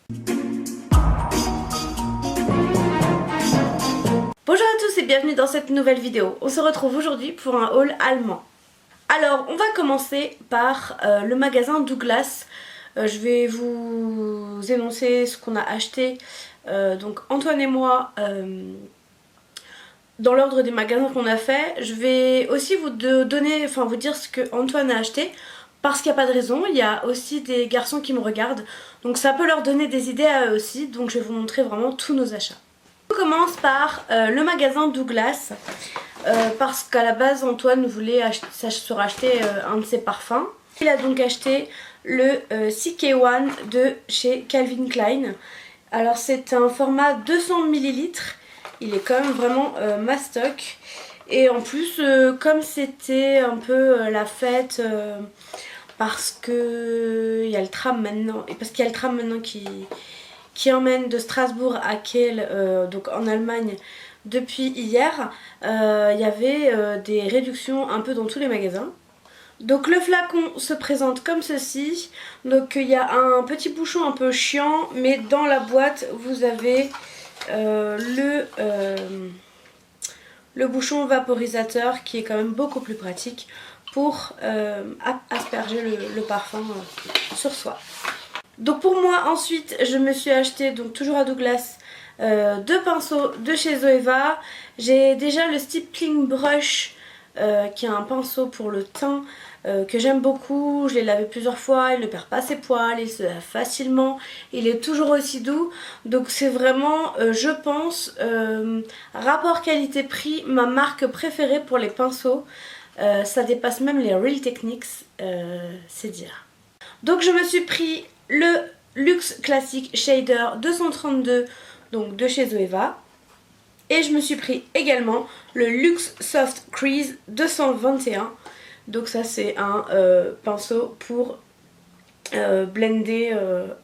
Bonjour à tous et bienvenue dans cette nouvelle vidéo. On se retrouve aujourd'hui pour un haul allemand. Alors on va commencer par le magasin Douglas. Je vais vous énoncer ce qu'on a acheté, donc Antoine et moi, dans l'ordre des magasins qu'on a fait. Je vais aussi vous dire ce que Antoine a acheté, parce qu'il n'y a pas de raison. Il y a aussi des garçons qui me regardent, donc ça peut leur donner des idées à eux aussi. Donc je vais vous montrer vraiment tous nos achats. On commence par le magasin Douglas, parce qu'à la base Antoine voulait se racheter un de ses parfums. Il a donc acheté le CK1 de chez Calvin Klein. Alors c'est un format 200 ml, il est quand même vraiment mastoc. Et en plus comme c'était un peu la fête, parce que il y a le tram maintenant, et parce qu'il y a le tram maintenant qui emmène de Strasbourg à Kiel, donc en Allemagne, depuis hier, il y avait des réductions un peu dans tous les magasins. Donc le flacon se présente comme ceci. Donc il y a un petit bouchon un peu chiant, mais dans la boîte vous avez le bouchon vaporisateur qui est quand même beaucoup plus pratique pour asperger le parfum sur soi. Donc pour moi ensuite je me suis acheté, donc toujours à Douglas, deux pinceaux de chez Zoeva. J'ai déjà le Stippling Brush qui est un pinceau pour le teint que j'aime beaucoup. Je l'ai lavé plusieurs fois, il ne perd pas ses poils, il se lave facilement, il est toujours aussi doux. Donc c'est vraiment, je pense, rapport qualité-prix, ma marque préférée pour les pinceaux. Ça dépasse même les Real Techniques, c'est dire. Donc je me suis pris le Luxe Classic Shader 232, donc de chez Zoeva. Et je me suis pris également le Luxe Soft Crease 221. Donc ça c'est un pinceau pour blender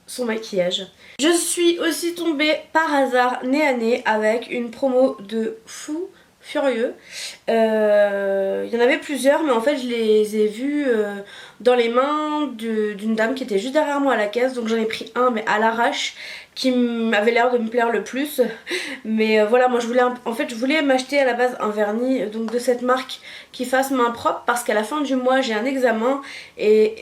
son maquillage. Je suis aussi tombée par hasard nez à nez avec une promo de fou furieux. Il y en avait plusieurs, mais en fait je les ai vus dans les mains d'une dame qui était juste derrière moi à la caisse. Donc j'en ai pris un, mais à l'arrache, qui m'avait l'air de me plaire le plus. Mais voilà, moi je voulais m'acheter à la base un vernis donc de cette marque qui fasse main propre, parce qu'à la fin du mois j'ai un examen, et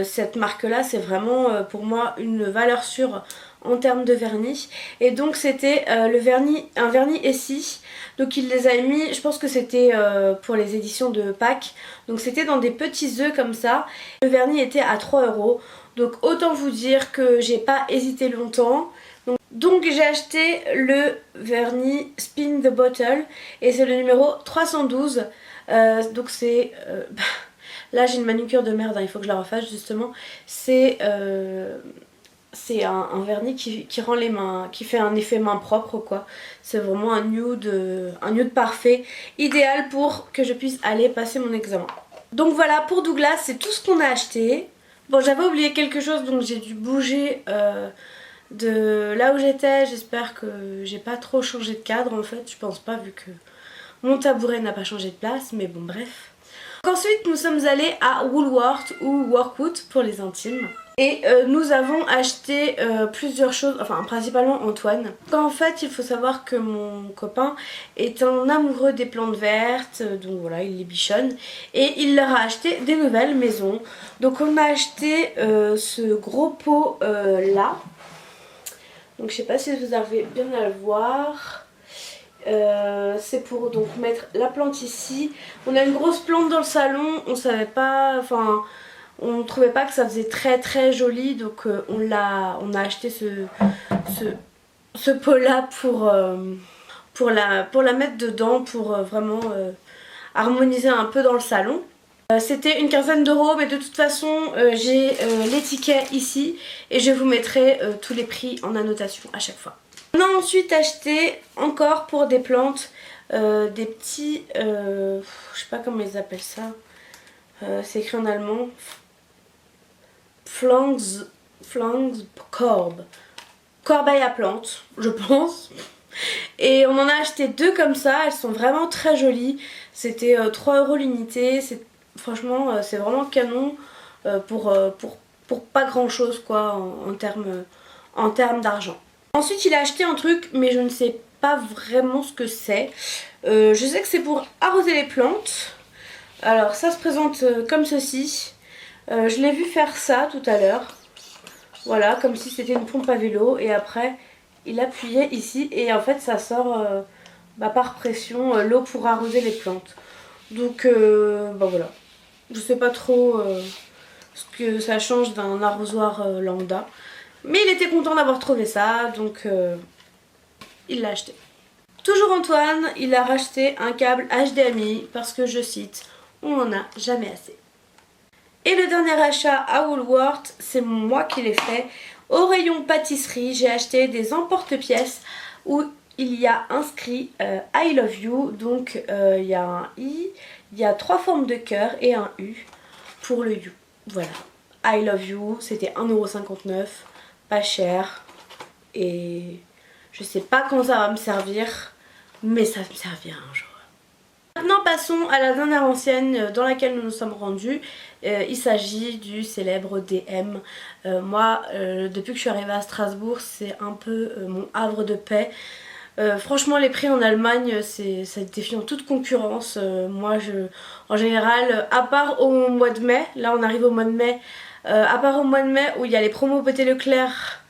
cette marque là c'est vraiment pour moi une valeur sûre en termes de vernis. Et donc c'était un vernis Essie. Donc il les a mis, je pense que c'était pour les éditions de Pâques. Donc c'était dans des petits œufs comme ça. Le vernis était à 3 €. Donc autant vous dire que j'ai pas hésité longtemps. Donc j'ai acheté le vernis Spin the Bottle, et c'est le numéro 312. Donc c'est... là j'ai une manucure de merde, hein, il faut que je la refasse justement. C'est un vernis qui rend les mains, qui fait un effet main propre quoi. C'est vraiment un nude parfait, idéal pour que je puisse aller passer mon examen. Donc voilà, pour Douglas c'est tout ce qu'on a acheté. Bon, j'avais oublié quelque chose, donc j'ai dû bouger de là où j'étais. J'espère que j'ai pas trop changé de cadre en fait, je pense pas, vu que mon tabouret n'a pas changé de place, mais bon bref. Donc ensuite nous sommes allés à Woolworth ou Workwood pour les intimes. Et nous avons acheté plusieurs choses, enfin principalement Antoine. En fait il faut savoir que mon copain est un amoureux des plantes vertes, donc voilà, il les bichonne. Et il leur a acheté des nouvelles maisons. Donc on a acheté ce gros pot là. Donc je sais pas si vous arrivez bien à le voir. C'est pour donc mettre la plante ici. On a une grosse plante dans le salon, on savait pas, enfin... on trouvait pas que ça faisait très joli, donc on a acheté ce pot là pour la mettre dedans, pour vraiment harmoniser un peu dans le salon. C'était une quinzaine d'euros, mais de toute façon j'ai les tickets ici et je vous mettrai tous les prix en annotation à chaque fois. On a ensuite acheté encore pour des plantes des petits, je sais pas comment ils appellent ça, c'est écrit en allemand. Korb. Corbeille à plantes, je pense. Et on en a acheté deux comme ça, elles sont vraiment très jolies. C'était 3 € l'unité. Franchement, c'est vraiment canon pour pas grand chose quoi en termes en termes d'argent. Ensuite il a acheté un truc mais je ne sais pas vraiment ce que c'est. Je sais que c'est pour arroser les plantes. Alors ça se présente comme ceci. Je l'ai vu faire ça tout à l'heure. Voilà, comme si c'était une pompe à vélo. Et après il appuyait ici et en fait ça sort par pression l'eau pour arroser les plantes. Donc voilà. Je sais pas trop ce que ça change d'un arrosoir lambda. Mais il était content d'avoir trouvé ça, donc il l'a acheté. Toujours Antoine, il a racheté un câble HDMI parce que, je cite, on n'en a jamais assez. Et le dernier achat à Woolworth, c'est moi qui l'ai fait. Au rayon pâtisserie, j'ai acheté des emporte-pièces où il y a inscrit I love you. Donc il y a un I, il y a 3 formes de cœur et un U pour le you. Voilà, I love you, c'était 1,59 €, pas cher. Et je sais pas quand ça va me servir, mais ça me servira un jour. Maintenant passons à la dernière enseigne dans laquelle nous nous sommes rendus. Il s'agit du célèbre DM. Moi, depuis que je suis arrivée à Strasbourg, c'est un peu mon havre de paix. Franchement les prix en Allemagne ça défie en toute concurrence. En général, à part au mois de mai, là on arrive au mois de mai, à part au mois de mai où il y a les promos Petit Leclerc,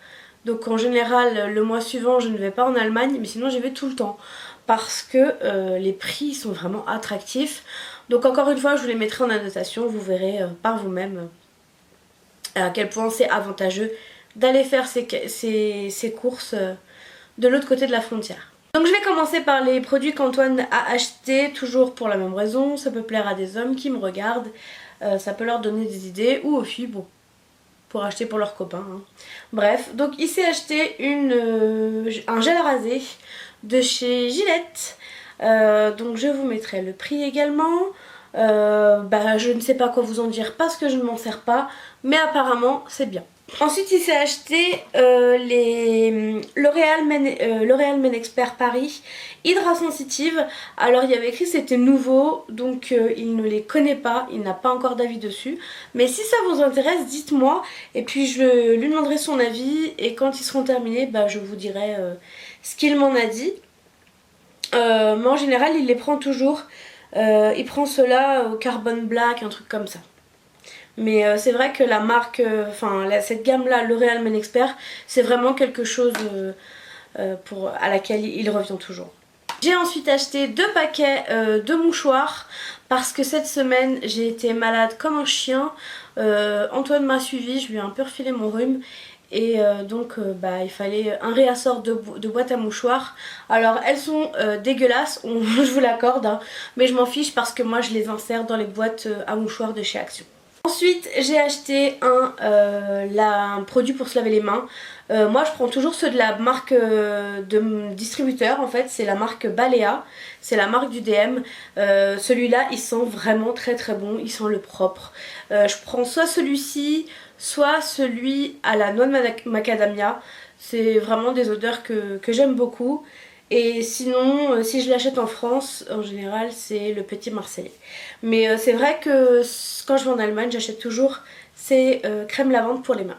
donc en général le mois suivant je ne vais pas en Allemagne, mais sinon j'y vais tout le temps parce que les prix sont vraiment attractifs. Donc encore une fois je vous les mettrai en annotation, vous verrez par vous-même à quel point c'est avantageux d'aller faire ces courses de l'autre côté de la frontière. Donc je vais commencer par les produits qu'Antoine a achetés, toujours pour la même raison, ça peut plaire à des hommes qui me regardent, ça peut leur donner des idées, ou aux filles, bon, pour acheter pour leurs copains. Hein. Bref, donc il s'est acheté un gel à raser de chez Gillette, donc je vous mettrai le prix également. Je ne sais pas quoi vous en dire parce que je ne m'en sers pas, mais apparemment c'est bien. Ensuite il s'est acheté les L'Oréal Men Expert Paris Hydra Sensitive. Alors il y avait écrit que c'était nouveau, donc il ne les connaît pas, il n'a pas encore d'avis dessus. Mais si ça vous intéresse, dites-moi et puis je lui demanderai son avis. Et quand ils seront terminés, je vous dirai ce qu'il m'en a dit. Mais en général il les prend toujours. Il prend ceux-là au Carbon Black, un truc comme ça. Mais c'est vrai que la marque, cette gamme-là, L'Oréal Men Expert, c'est vraiment quelque chose à laquelle il revient toujours. J'ai ensuite acheté 2 paquets de mouchoirs parce que cette semaine j'ai été malade comme un chien. Antoine m'a suivi, je lui ai un peu refilé mon rhume. Et il fallait un réassort de boîte à mouchoirs. Alors elles sont dégueulasses, je vous l'accorde, hein, mais je m'en fiche parce que moi je les insère dans les boîtes à mouchoirs de chez Action. Ensuite j'ai acheté un produit pour se laver les mains. Moi je prends toujours ceux de la marque de distributeur, en fait c'est la marque Balea, c'est la marque du DM. Celui-là il sent vraiment très très bon, il sent le propre. Je prends soit celui-ci, soit celui à la noix de macadamia. C'est vraiment des odeurs que j'aime beaucoup. Et sinon, si je l'achète en France, en général c'est le Petit Marseillais. Mais c'est vrai que quand je vais en Allemagne, j'achète toujours ces crèmes lavande pour les mains.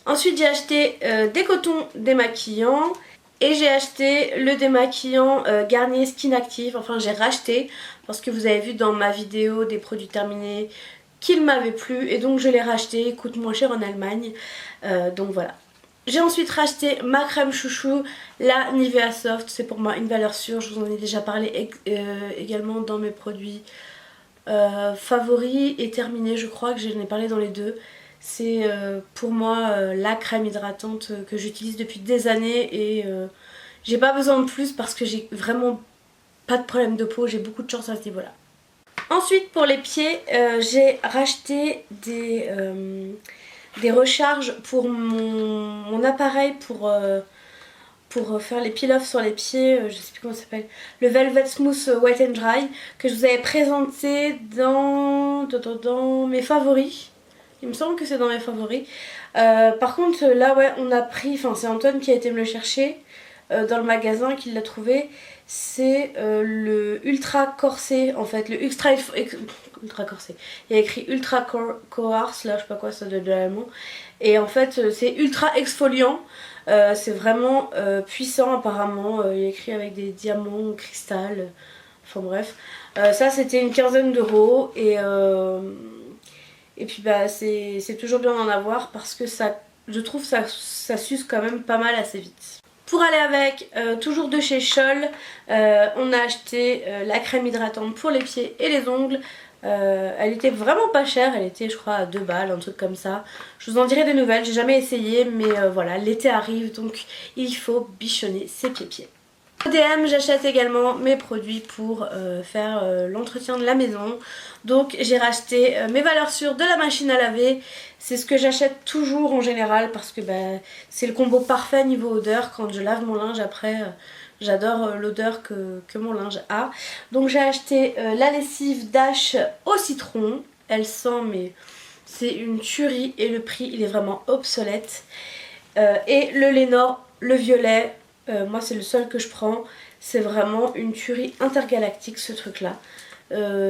Ensuite j'ai acheté des cotons démaquillants. Et j'ai acheté le démaquillant Garnier Skin Active. Enfin j'ai racheté parce que vous avez vu dans ma vidéo des produits terminés qu'il m'avait plu. Et donc je l'ai racheté, il coûte moins cher en Allemagne. Donc voilà. J'ai ensuite racheté ma crème chouchou, la Nivea Soft. C'est pour moi une valeur sûre, je vous en ai déjà parlé également dans mes produits favoris et terminés. Je crois que j'en ai parlé dans les deux. C'est pour moi la crème hydratante que j'utilise depuis des années et j'ai pas besoin de plus parce que j'ai vraiment pas de problème de peau, j'ai beaucoup de chance à ce niveau là. Ensuite pour les pieds, j'ai racheté des recharges pour mon appareil pour faire les peel-off sur les pieds, je sais plus comment ça s'appelle, le Velvet Smooth Wet and Dry que je vous avais présenté dans mes favoris. Il me semble que c'est dans mes favoris. Par contre là ouais on a pris, c'est Antoine qui a été me le chercher dans le magasin, qui l'a trouvé. C'est le Ultra Corsé en fait, le Ultra Corsé. Il y a écrit Ultra Coarse là, je sais pas quoi, ça doit être de l'allemand. et en fait c'est ultra exfoliant. C'est vraiment puissant apparemment, il est écrit avec des diamants, cristal, enfin bref. Ça c'était une quinzaine d'euros et puis bah c'est toujours bien d'en avoir parce que ça, je trouve ça s'use quand même pas mal assez vite. Pour aller avec, toujours de chez Scholl, on a acheté la crème hydratante pour les pieds et les ongles. Elle était vraiment pas chère, elle était je crois à 2 balles, un truc comme ça. Je vous en dirai des nouvelles, j'ai jamais essayé mais voilà, l'été arrive donc il faut bichonner ses pieds. Au DM j'achète également mes produits pour faire l'entretien de la maison. Donc j'ai racheté mes valeurs sûres de la machine à laver. C'est ce que j'achète toujours en général parce que bah, c'est le combo parfait niveau odeur. Quand je lave mon linge après, j'adore l'odeur que mon linge a. Donc j'ai acheté la lessive Dash au citron. Elle sent mais c'est une tuerie et le prix il est vraiment obsolète. Et le Lénore, le violet. Moi c'est le seul que je prends, c'est vraiment une tuerie intergalactique ce truc là.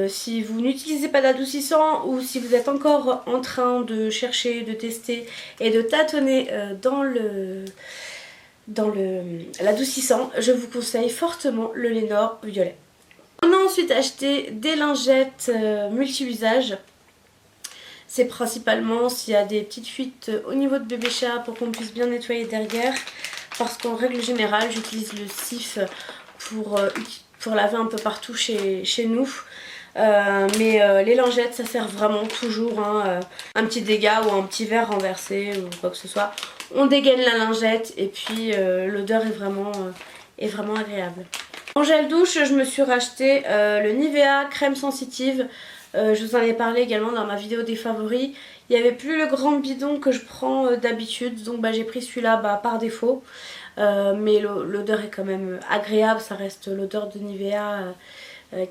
Si vous n'utilisez pas d'adoucissant ou si vous êtes encore en train de chercher, de tester et de tâtonner dans l'adoucissant, je vous conseille fortement le Lénore violet. On a ensuite acheté des lingettes multi-usages. C'est principalement s'il y a des petites fuites au niveau de bébé chat pour qu'on puisse bien nettoyer derrière. Parce qu'en règle générale j'utilise le sif pour laver un peu partout chez nous. Mais les lingettes ça sert vraiment toujours hein, un petit dégât ou un petit verre renversé ou quoi que ce soit. On dégaine la lingette et puis l'odeur est vraiment agréable. En gel douche je me suis racheté le Nivea crème sensitive. Je vous en ai parlé également dans ma vidéo des favoris. Il n'y avait plus le grand bidon que je prends d'habitude, donc bah, j'ai pris celui-là par défaut. Mais l'odeur est quand même agréable, ça reste l'odeur de Nivea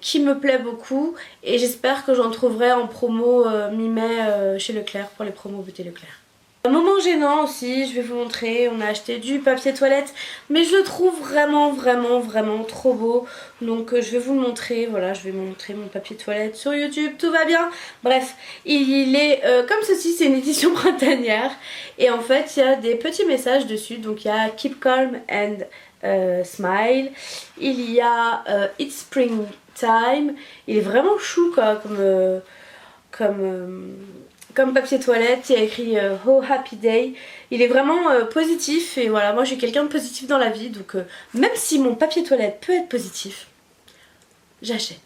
qui me plaît beaucoup. Et j'espère que j'en trouverai en promo mi-mai chez Leclerc pour les promos Beauté Leclerc. Un moment gênant aussi, je vais vous montrer, on a acheté du papier toilette mais je le trouve vraiment trop beau. Donc je vais vous le montrer, voilà je vais montrer mon papier toilette sur YouTube, tout va bien. Bref, il est comme ceci, c'est une édition printanière et en fait il y a des petits messages dessus. Donc il y a Keep Calm and Smile, il y a It's Spring Time, il est vraiment chou quoi, comme papier toilette. Il y a écrit Oh Happy Day. Il est vraiment positif et voilà, moi je suis quelqu'un de positif dans la vie donc même si mon papier toilette peut être positif, j'achète.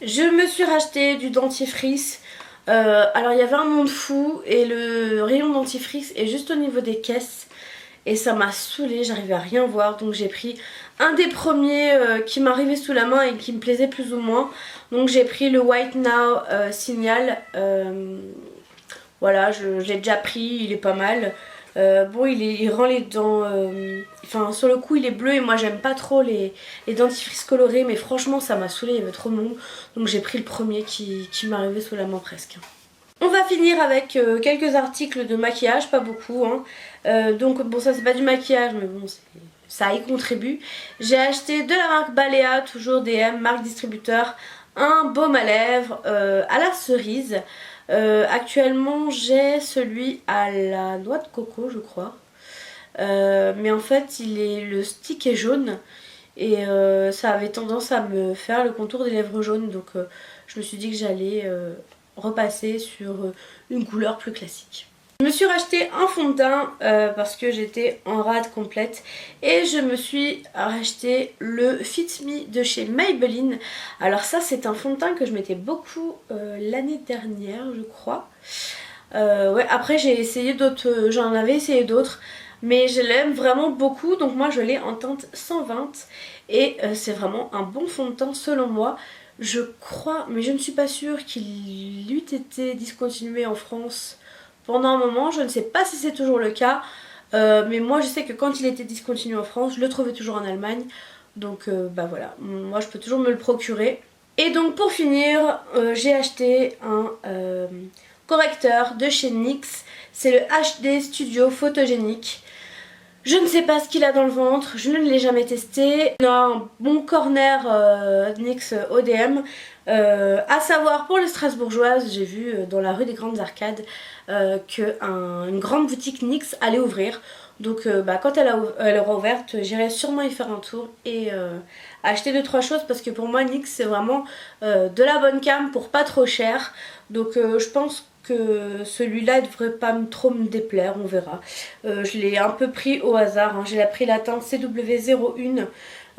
Je me suis racheté du dentifrice. Alors il y avait un monde fou et le rayon dentifrice est juste au niveau des caisses et ça m'a saoulée, j'arrivais à rien voir donc j'ai pris un des premiers qui m'arrivait sous la main et qui me plaisait plus ou moins. Donc j'ai pris le White Now Signal. Voilà, je l'ai déjà pris, il est pas mal. Bon, il rend les dents... Enfin, sur le coup, il est bleu et moi, j'aime pas trop les dentifrices colorés. Mais franchement, ça m'a saoulé, il y avait trop de monde. Donc j'ai pris le premier qui m'arrivait sous la main presque. On va finir avec quelques articles de maquillage, pas beaucoup. Hein. Donc bon, ça c'est pas du maquillage, mais bon, ça y contribue. J'ai acheté de la marque Balea, toujours DM, marque distributeur, un baume à lèvres à la cerise. Actuellement j'ai celui à la noix de coco je crois, mais en fait le stick est jaune et ça avait tendance à me faire le contour des lèvres jaunes, donc je me suis dit que j'allais repasser sur une couleur plus classique. Je me suis racheté un fond de teint parce que j'étais en rade complète et je me suis racheté le Fit Me de chez Maybelline. Alors ça c'est un fond de teint que je mettais beaucoup l'année dernière je crois. Ouais, après j'ai essayé d'autres, j'en avais essayé d'autres mais je l'aime vraiment beaucoup donc moi je l'ai en teinte 120 et c'est vraiment un bon fond de teint selon moi. Je crois, mais je ne suis pas sûre qu'il eût été discontinué en France pendant un moment, je ne sais pas si c'est toujours le cas, mais moi je sais que quand il était discontinué en France, je le trouvais toujours en Allemagne, donc bah voilà, moi je peux toujours me le procurer. Et donc pour finir, j'ai acheté un correcteur de chez NYX, c'est le HD Studio Photogénique. Je ne sais pas ce qu'il a dans le ventre, je ne l'ai jamais testé. On a un bon corner NYX ODM. À savoir pour les Strasbourgeoises, j'ai vu dans la rue des Grandes Arcades qu'une grande boutique NYX allait ouvrir. Donc quand elle aura ouverte, j'irai sûrement y faire un tour et acheter 2-3 choses parce que pour moi NYX c'est vraiment de la bonne cam pour pas trop cher. Donc je pense que celui-là ne devrait pas trop me déplaire, on verra. Je l'ai un peu pris au hasard, hein. J'ai pris la teinte CW01.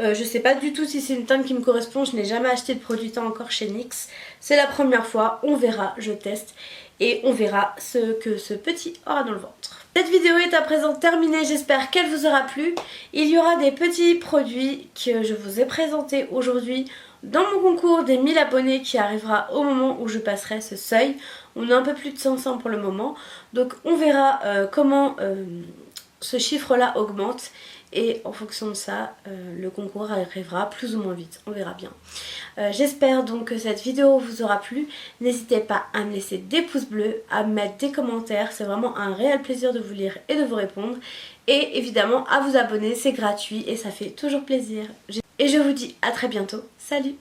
Je sais pas du tout si c'est une teinte qui me correspond, je n'ai jamais acheté de produit teint encore chez NYX. C'est la première fois, on verra, je teste et on verra ce que ce petit aura dans le ventre. Cette vidéo est à présent terminée, j'espère qu'elle vous aura plu. Il y aura des petits produits que je vous ai présentés aujourd'hui dans mon concours des 1000 abonnés qui arrivera au moment où je passerai ce seuil. On a un peu plus de 500 pour le moment, donc on verra comment ce chiffre là augmente et en fonction de ça le concours arrivera plus ou moins vite, on verra bien. J'espère donc que cette vidéo vous aura plu. N'hésitez pas à me laisser des pouces bleus, à me mettre des commentaires, c'est vraiment un réel plaisir de vous lire et de vous répondre. Et évidemment à vous abonner, c'est gratuit et ça fait toujours plaisir. Et je vous dis à très bientôt, salut!